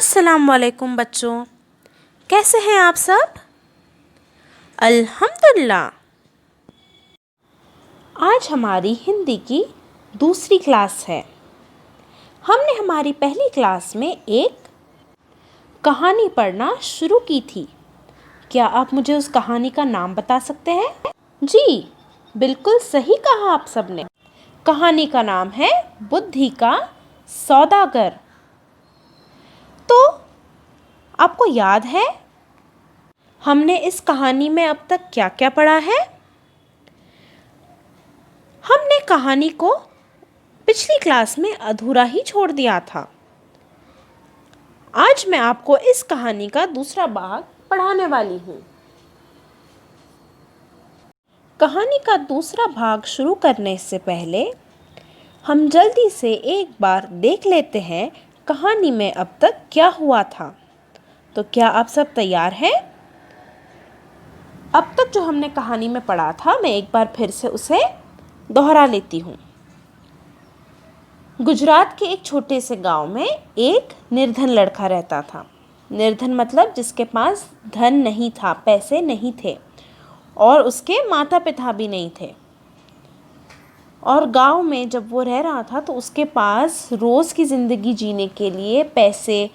अस्सलाम वालेकुम बच्चों, कैसे हैं आप सब? अल्हम्दुलिल्लाह। आज हमारी हिंदी की दूसरी क्लास है। हमने हमारी पहली क्लास में एक कहानी पढ़ना शुरू की थी। क्या आप मुझे उस कहानी का नाम बता सकते हैं? जी, बिल्कुल सही कहा आप सबने। कहानी का नाम है बुद्धि का सौदागर। तो आपको याद है हमने इस कहानी में अब तक क्या क्या पढ़ा है? हमने कहानी को पिछली क्लास में अधूरा ही छोड़ दिया था। आज मैं आपको इस कहानी का दूसरा भाग पढ़ाने वाली हूँ। कहानी का दूसरा भाग शुरू करने से पहले हम जल्दी से एक बार देख लेते हैं कहानी में अब तक क्या हुआ था। तो क्या आप सब तैयार हैं? अब तक जो हमने कहानी में पढ़ा था, मैं एक बार फिर से उसे दोहरा लेती हूँ। गुजरात के एक छोटे से गांव में एक निर्धन लड़का रहता था। निर्धन मतलब जिसके पास धन नहीं था, पैसे नहीं थे और उसके माता पिता भी नहीं थे। और गांव में जब वो रह रहा था तो उसके पास रोज़ की ज़िंदगी जीने के लिए पैसे,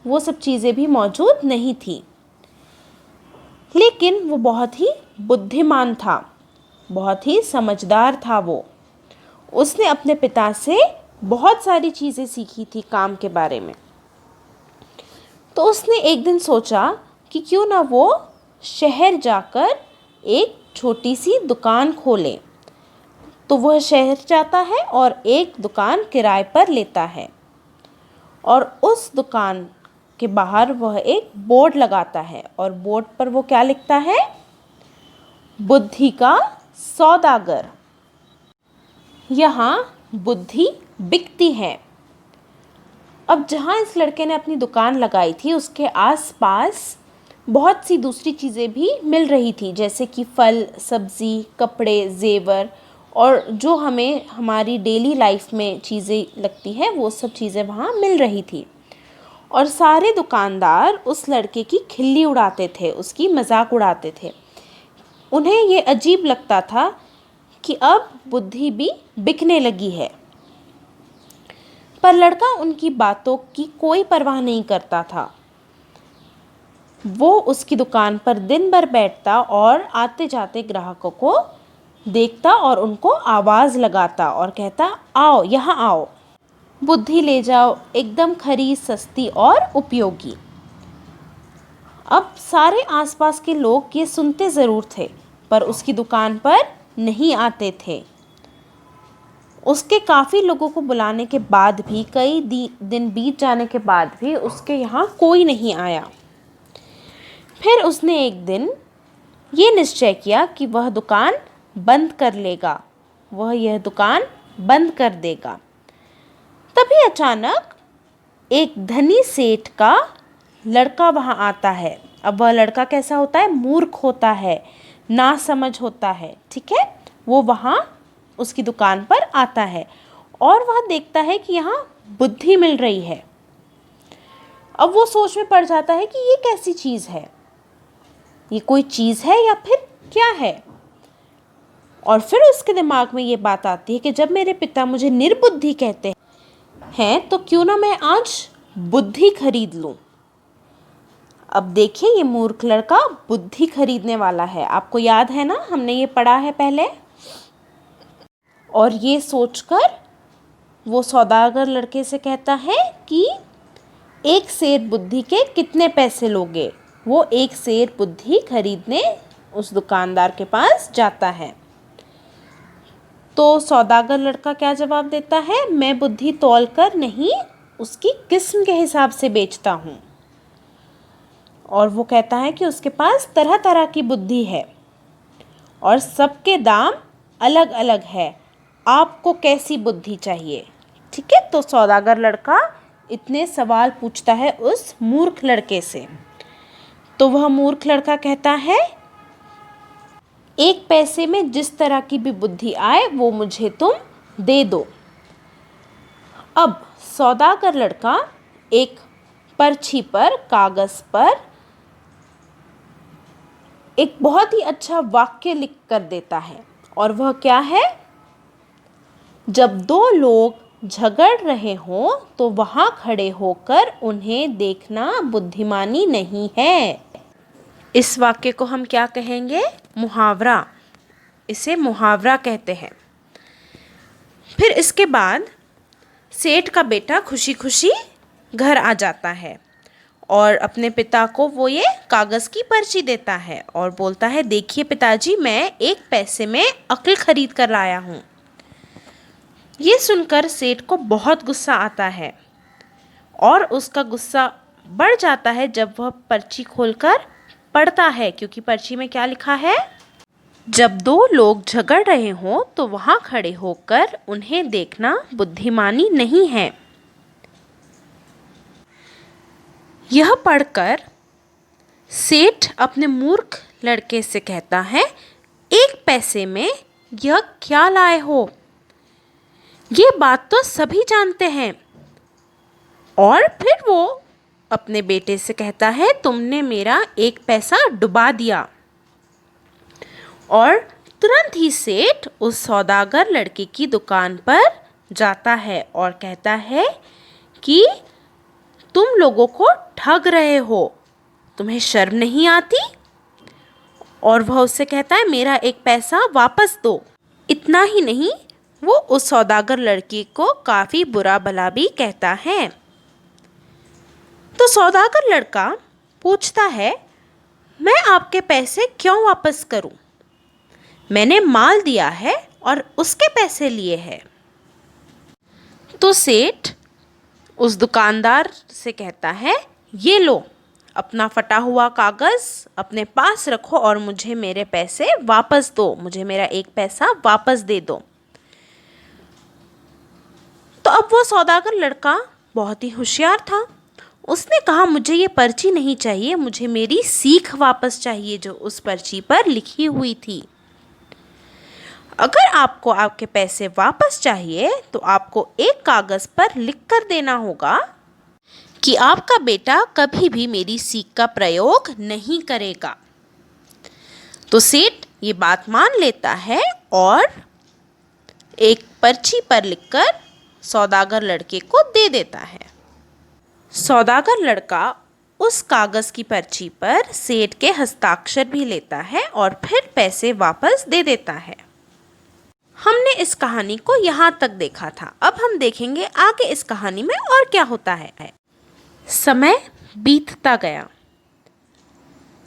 वो सब चीज़ें भी मौजूद नहीं थी। लेकिन वो बहुत ही बुद्धिमान था, बहुत ही समझदार था। उसने अपने पिता से बहुत सारी चीज़ें सीखी थी काम के बारे में। तो उसने एक दिन सोचा कि क्यों ना वो शहर जाकर एक छोटी सी दुकान खोले। तो वह शहर जाता है और एक दुकान किराए पर लेता है और उस दुकान के बाहर वह एक बोर्ड लगाता है और बोर्ड पर वो क्या लिखता है? बुद्धि का सौदागर। यहाँ बुद्धि बिकती है। अब जहाँ इस लड़के ने अपनी दुकान लगाई थी उसके आसपास बहुत सी दूसरी चीज़ें भी मिल रही थी, जैसे कि फल, सब्ज़ी, कपड़े, जेवर और जो हमें हमारी डेली लाइफ में चीज़ें लगती हैं वो सब चीज़ें वहाँ मिल रही थी। और सारे दुकानदार उस लड़के की खिल्ली उड़ाते थे, उसकी मजाक उड़ाते थे। उन्हें ये अजीब लगता था कि अब बुद्धि भी बिकने लगी है। पर लड़का उनकी बातों की कोई परवाह नहीं करता था। वो उसकी दुकान पर दिन भर बैठता और आते जाते ग्राहकों को देखता और उनको आवाज़ लगाता और कहता, आओ यहाँ आओ, बुद्धि ले जाओ, एकदम खरी, सस्ती और उपयोगी। अब सारे आसपास के लोग ये सुनते ज़रूर थे पर उसकी दुकान पर नहीं आते थे। उसके काफ़ी लोगों को बुलाने के बाद भी, कई दिन बीत जाने के बाद भी उसके यहाँ कोई नहीं आया। फिर उसने एक दिन ये निश्चय किया कि वह दुकान बंद कर लेगा, वह यह दुकान बंद कर देगा। तभी अचानक एक धनी सेठ का लड़का वहाँ आता है। अब वह लड़का कैसा होता है? मूर्ख होता है, नासमझ होता है, ठीक है। वो वहाँ उसकी दुकान पर आता है और वह देखता है कि यहाँ बुद्धि मिल रही है। अब वो सोच में पड़ जाता है कि ये कैसी चीज़ है, ये कोई चीज़ है या फिर क्या है। और फिर उसके दिमाग में ये बात आती है कि जब मेरे पिता मुझे निर्बुद्धि कहते हैं तो क्यों ना मैं आज बुद्धि खरीद लूं। अब देखिए, ये मूर्ख लड़का बुद्धि खरीदने वाला है। आपको याद है ना, हमने ये पढ़ा है पहले। और ये सोचकर वो सौदागर लड़के से कहता है कि एक सेर बुद्धि के कितने पैसे लोगे। वो एक सेर बुद्धि खरीदने उस दुकानदार के पास जाता है। तो सौदागर लड़का क्या जवाब देता है? मैं बुद्धि तौल कर नहीं, उसकी किस्म के हिसाब से बेचता हूँ। और वो कहता है कि उसके पास तरह तरह की बुद्धि है और सबके दाम अलग अलग है, आपको कैसी बुद्धि चाहिए? ठीक है। तो सौदागर लड़का इतने सवाल पूछता है उस मूर्ख लड़के से। तो वह मूर्ख लड़का कहता है, एक पैसे में जिस तरह की भी बुद्धि आए वो मुझे तुम दे दो। अब सौदागर लड़का एक पर्ची पर, कागज़ पर एक बहुत ही अच्छा वाक्य लिख कर देता है। और वह क्या है? जब दो लोग झगड़ रहे हों तो वहाँ खड़े होकर उन्हें देखना बुद्धिमानी नहीं है। इस वाक्य को हम क्या कहेंगे? मुहावरा। इसे मुहावरा कहते हैं। फिर इसके बाद सेठ का बेटा खुशी खुशी घर आ जाता है और अपने पिता को वो ये कागज़ की पर्ची देता है और बोलता है, देखिए पिताजी, मैं 1 पैसे में अक्ल खरीद कर लाया हूँ। ये सुनकर सेठ को बहुत गुस्सा आता है और उसका गुस्सा बढ़ जाता है जब वह पर्ची खोलकर पढ़ता है, क्योंकि पर्ची में क्या लिखा है? जब दो लोग झगड़ रहे हों तो वहाँ खड़े होकर उन्हें देखना बुद्धिमानी नहीं है। यह पढ़कर सेठ अपने मूर्ख लड़के से कहता है, 1 पैसे में यह क्या लाए हो? ये बात तो सभी जानते हैं। और फिर वो अपने बेटे से कहता है, तुमने मेरा 1 पैसा डुबा दिया। और तुरंत ही सेठ उस सौदागर लड़के की दुकान पर जाता है और कहता है कि तुम लोगों को ठग रहे हो, तुम्हें शर्म नहीं आती? और वह उससे कहता है, मेरा 1 पैसा वापस दो। इतना ही नहीं, वो उस सौदागर लड़की को काफ़ी बुरा भला भी कहता है। तो सौदागर लड़का पूछता है, मैं आपके पैसे क्यों वापस करूं? मैंने माल दिया है और उसके पैसे लिए हैं। तो सेठ उस दुकानदार से कहता है, ये लो, अपना फटा हुआ कागज़ अपने पास रखो और मुझे मेरे पैसे वापस दो, मुझे मेरा 1 पैसा वापस दे दो। तो अब वो सौदागर लड़का बहुत ही होशियार था। उसने कहा, मुझे ये पर्ची नहीं चाहिए, मुझे मेरी सीख वापस चाहिए जो उस पर्ची पर लिखी हुई थी। अगर आपको आपके पैसे वापस चाहिए तो आपको एक कागज़ पर लिख कर देना होगा कि आपका बेटा कभी भी मेरी सीख का प्रयोग नहीं करेगा। तो सेठ ये बात मान लेता है और एक पर्ची पर लिखकर सौदागर लड़के को दे देता है। सौदागर लड़का उस कागज़ की पर्ची पर सेठ के हस्ताक्षर भी लेता है और फिर पैसे वापस दे देता है। हमने इस कहानी को यहाँ तक देखा था। अब हम देखेंगे आगे इस कहानी में और क्या होता है। समय बीतता गया।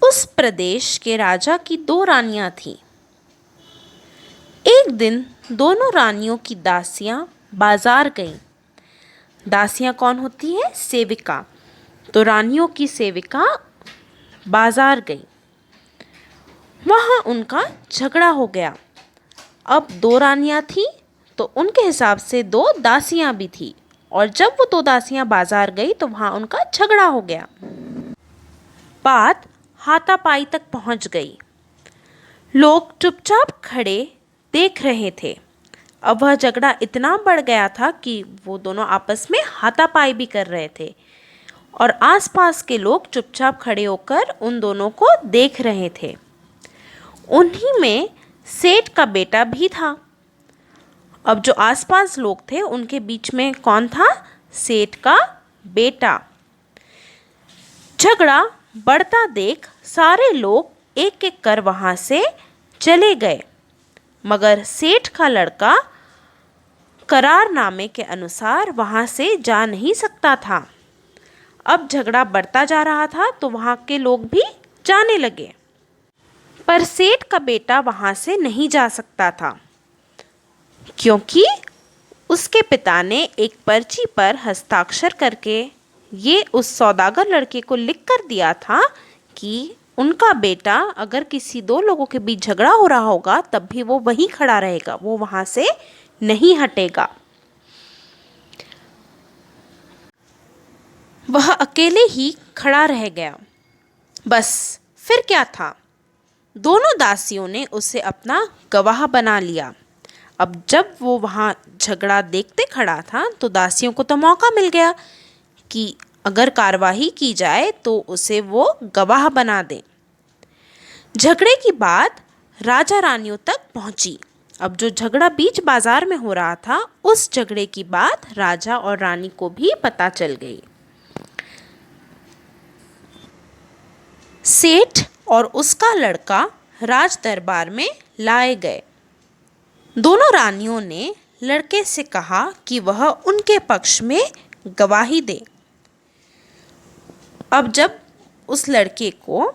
उस प्रदेश के राजा की 2 रानियां थीं। एक दिन दोनों रानियों की दासियां बाजार गईं। दासियां कौन होती है? सेविका। तो रानियों की सेविका बाजार गई। वहाँ उनका झगड़ा हो गया। अब 2 रानियां थीं तो उनके हिसाब से 2 दासियां भी थीं, और जब वो 2 दासियां बाजार गई तो वहाँ उनका झगड़ा हो गया। बात हाथापाई तक पहुँच गई। लोग चुपचाप खड़े देख रहे थे। अब वह झगड़ा इतना बढ़ गया था कि वो दोनों आपस में हाथापाई भी कर रहे थे और आसपास के लोग चुपचाप खड़े होकर उन दोनों को देख रहे थे। उन्हीं में सेठ का बेटा भी था। अब जो आसपास लोग थे उनके बीच में कौन था? सेठ का बेटा। झगड़ा बढ़ता देख सारे लोग एक एक कर वहाँ से चले गए, मगर सेठ का लड़का करारनामे के अनुसार वहाँ से जा नहीं सकता था। अब झगड़ा बढ़ता जा रहा था तो वहाँ के लोग भी जाने लगे, पर सेठ का बेटा वहाँ से नहीं जा सकता था, क्योंकि उसके पिता ने एक पर्ची पर हस्ताक्षर करके ये उस सौदागर लड़के को लिख कर दिया था कि उनका बेटा अगर किसी 2 लोगों के बीच झगड़ा हो रहा होगा तब भी वो वहीं खड़ा रहेगा, वो वहाँ से नहीं हटेगा। वह अकेले ही खड़ा रह गया। बस फिर क्या था, दोनों दासियों ने उसे अपना गवाह बना लिया। अब जब वो वहाँ झगड़ा देखते खड़ा था तो दासियों को तो मौका मिल गया कि अगर कार्रवाई की जाए तो उसे वो गवाह बना दें। झगड़े की बात राजा रानियों तक पहुंची। अब जो झगड़ा बीच बाजार में हो रहा था, उस झगड़े की बात राजा और रानी को भी पता चल गई। सेठ और उसका लड़का राज दरबार में लाए गए। दोनों रानियों ने लड़के से कहा कि वह उनके पक्ष में गवाही दे। अब जब उस लड़के को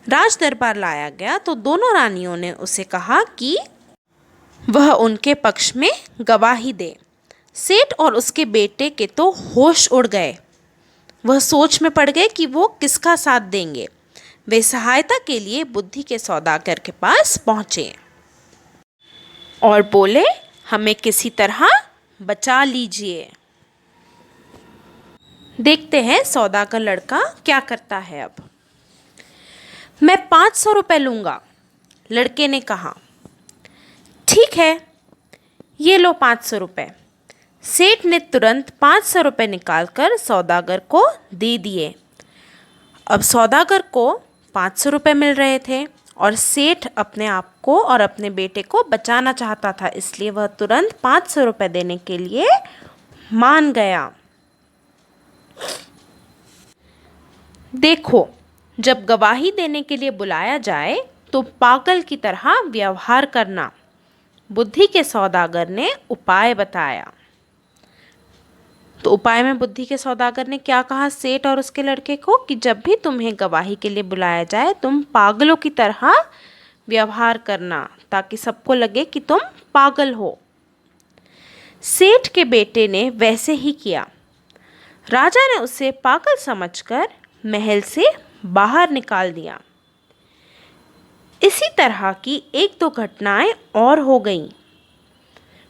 राज दरबार लाया गया तो दोनों रानियों ने उसे कहा कि वह उनके पक्ष में गवाही दे। सेठ और उसके बेटे के तो होश उड़ गए। वह सोच में पड़ गए कि वो किसका साथ देंगे। वे सहायता के लिए बुद्धि के सौदागर के पास पहुँचे और बोले, हमें किसी तरह बचा लीजिए। देखते हैं सौदागर लड़का क्या करता है। अब मैं 500 रुपये लूँगा, लड़के ने कहा। ठीक है, ये लो 500 रुपये। सेठ ने तुरंत 500 रुपये निकालकर सौदागर को दे दिए। अब सौदागर को 500 रुपये मिल रहे थे और सेठ अपने आप को और अपने बेटे को बचाना चाहता था, इसलिए वह तुरंत 500 रुपये देने के लिए मान गया। देखो, जब गवाही देने के लिए बुलाया जाए तो पागल की तरह व्यवहार करना। बुद्धि के सौदागर ने उपाय बताया। तो उपाय में बुद्धि के सौदागर ने क्या कहा सेठ और उसके लड़के को कि जब भी तुम्हें गवाही के लिए बुलाया जाए तुम पागलों की तरह व्यवहार करना, ताकि सबको लगे कि तुम पागल हो। सेठ के बेटे ने वैसे ही किया। राजा ने उसे पागल समझकर महल से बाहर निकाल दिया। इसी तरह की एक दो घटनाएं और हो गईं।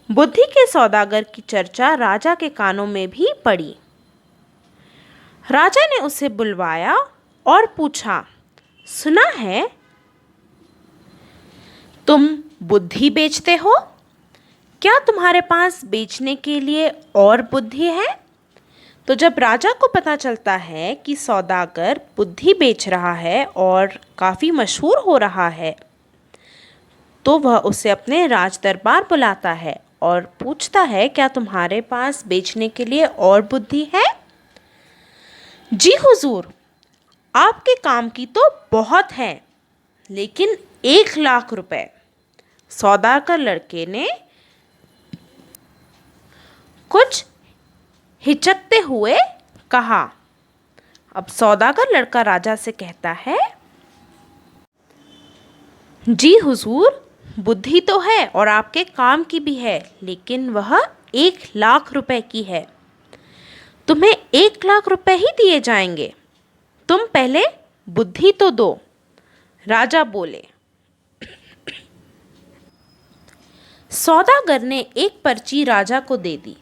बुद्धि के सौदागर की चर्चा राजा के कानों में भी पड़ी। राजा ने उसे बुलवाया और पूछा, सुना है तुम बुद्धि बेचते हो? क्या तुम्हारे पास बेचने के लिए और बुद्धि है? तो जब राजा को पता चलता है कि सौदागर बुद्धि बेच रहा है और काफ़ी मशहूर हो रहा है, तो वह उसे अपने राज दरबार बुलाता है और पूछता है, क्या तुम्हारे पास बेचने के लिए और बुद्धि है? जी हुजूर, आपके काम की तो बहुत है, लेकिन 1,00,000 रुपए। सौदागर लड़के ने कुछ हिचकते हुए कहा। अब सौदागर लड़का राजा से कहता है, जी हुजूर, बुद्धि तो है और आपके काम की भी है, लेकिन वह 1,00,000 रुपए की है। तुम्हें 1,00,000 रुपए ही दिए जाएंगे। तुम पहले बुद्धि तो दो। राजा बोले। सौदागर ने एक पर्ची राजा को दे दी।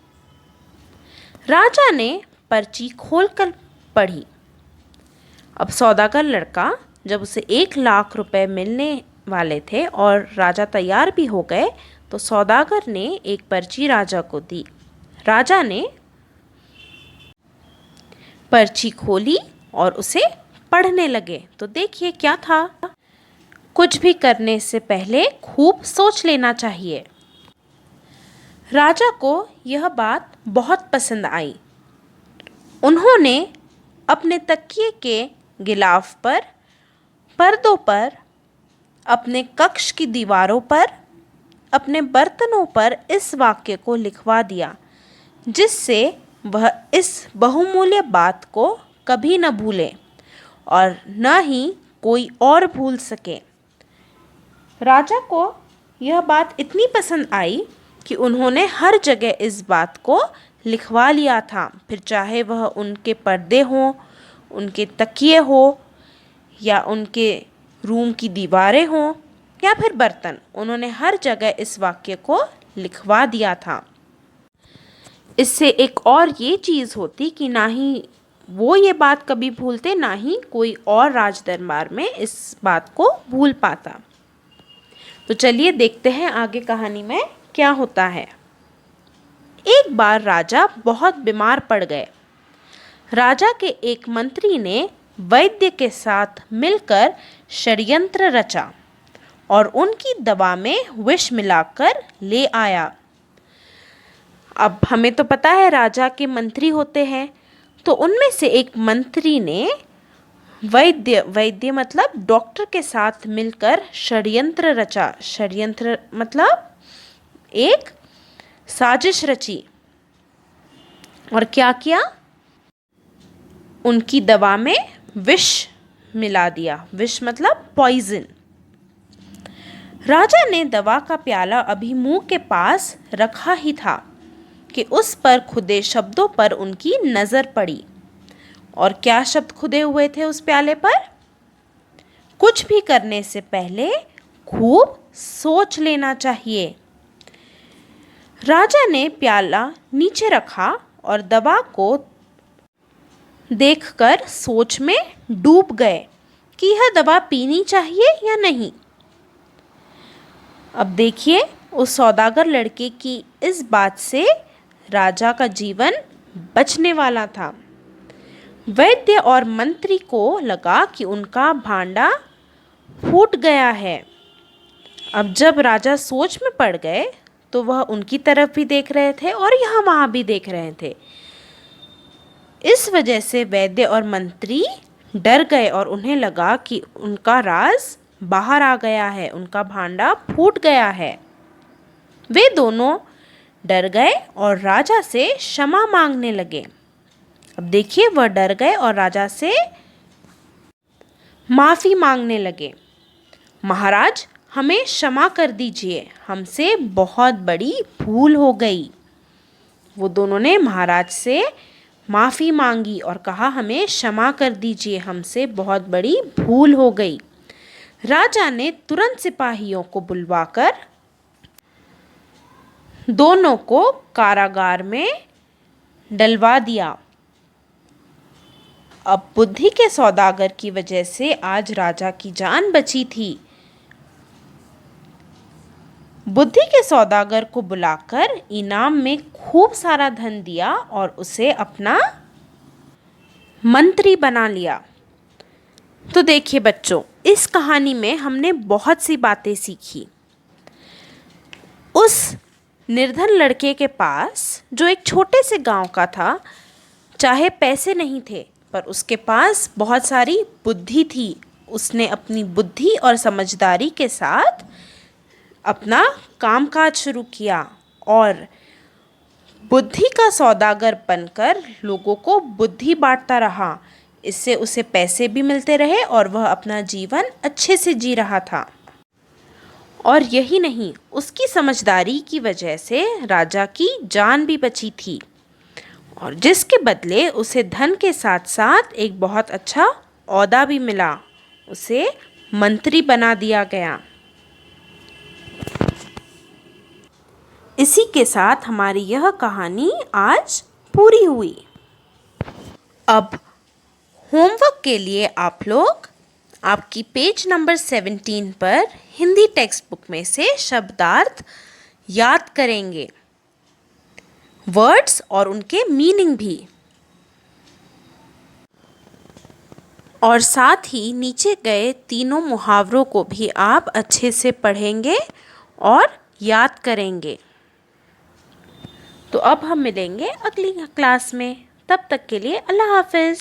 राजा ने पर्ची खोलकर पढ़ी। अब सौदागर लड़का, जब उसे 1,00,000 रुपए मिलने वाले थे और राजा तैयार भी हो गए, तो सौदागर ने एक पर्ची राजा को दी। राजा ने पर्ची खोली और उसे पढ़ने लगे। तो देखिए क्या था। कुछ भी करने से पहले खूब सोच लेना चाहिए। राजा को यह बात बहुत पसंद आई। उन्होंने अपने तकिए के गिलाफ पर, पर्दों पर, अपने कक्ष की दीवारों पर, अपने बर्तनों पर इस वाक्य को लिखवा दिया, जिससे वह इस बहुमूल्य बात को कभी न भूले और न ही कोई और भूल सके। राजा को यह बात इतनी पसंद आई कि उन्होंने हर जगह इस बात को लिखवा लिया था। फिर चाहे वह उनके पर्दे हों, उनके तकिए हो, या उनके रूम की दीवारें हों, या फिर बर्तन, उन्होंने हर जगह इस वाक्य को लिखवा दिया था। इससे एक और ये चीज़ होती कि ना ही वो ये बात कभी भूलते, ना ही कोई और राज दरबार में इस बात को भूल पाता। तो चलिए देखते हैं आगे कहानी में क्या होता है। एक बार राजा बहुत बीमार पड़ गए। राजा के एक मंत्री ने वैद्य के साथ मिलकर षड्यंत्र रचा और उनकी दवा में विष मिलाकर ले आया। अब हमें तो पता है राजा के मंत्री होते हैं, तो उनमें से एक मंत्री ने वैद्य मतलब डॉक्टर के साथ मिलकर षड्यंत्र रचा। षड्यंत्र मतलब एक साजिश रची। और क्या किया? उनकी दवा में विष मिला दिया। विष मतलब पॉइजन। राजा ने दवा का प्याला अभी मुंह के पास रखा ही था कि उस पर खुदे शब्दों पर उनकी नज़र पड़ी। और क्या शब्द खुदे हुए थे उस प्याले पर? कुछ भी करने से पहले खूब सोच लेना चाहिए। राजा ने प्याला नीचे रखा और दवा को देखकर सोच में डूब गए कि यह दवा पीनी चाहिए या नहीं। अब देखिए, उस सौदागर लड़के की इस बात से राजा का जीवन बचने वाला था। वैद्य और मंत्री को लगा कि उनका भांडा फूट गया है। अब जब राजा सोच में पड़ गए तो वह उनकी तरफ भी देख रहे थे और यहाँ वहाँ भी देख रहे थे। इस वजह से वैद्य और मंत्री डर गए और उन्हें लगा कि उनका राज बाहर आ गया है, उनका भांडा फूट गया है। वे दोनों डर गए और राजा से क्षमा मांगने लगे। अब देखिए, वह डर गए और राजा से माफ़ी मांगने लगे। महाराज, हमें क्षमा कर दीजिए, हमसे बहुत बड़ी भूल हो गई। वो दोनों ने महाराज से माफ़ी मांगी और कहा, हमें क्षमा कर दीजिए, हमसे बहुत बड़ी भूल हो गई। राजा ने तुरंत सिपाहियों को बुलवाकर दोनों को कारागार में डलवा दिया। अब बुद्धि के सौदागर की वजह से आज राजा की जान बची थी। बुद्धि के सौदागर को बुलाकर इनाम में खूब सारा धन दिया और उसे अपना मंत्री बना लिया। तो देखिए बच्चों, इस कहानी में हमने बहुत सी बातें सीखी। उस निर्धन लड़के के पास, जो एक छोटे से गांव का था, चाहे पैसे नहीं थे पर उसके पास बहुत सारी बुद्धि थी। उसने अपनी बुद्धि और समझदारी के साथ अपना कामकाज शुरू किया और बुद्धि का सौदागर बनकर लोगों को बुद्धि बांटता रहा। इससे उसे पैसे भी मिलते रहे और वह अपना जीवन अच्छे से जी रहा था। और यही नहीं, उसकी समझदारी की वजह से राजा की जान भी बची थी और जिसके बदले उसे धन के साथ साथ एक बहुत अच्छा ओहदा भी मिला। उसे मंत्री बना दिया गया। इसी के साथ हमारी यह कहानी आज पूरी हुई। अब होमवर्क के लिए आप लोग आपकी पेज नंबर 17 पर हिंदी टेक्स्ट बुक में से शब्दार्थ याद करेंगे, वर्ड्स और उनके मीनिंग भी। और साथ ही नीचे गए तीनों मुहावरों को भी आप अच्छे से पढ़ेंगे और याद करेंगे। तो अब हम मिलेंगे अगली क्लास में। तब तक के लिए अल्लाह हाफ़िज़।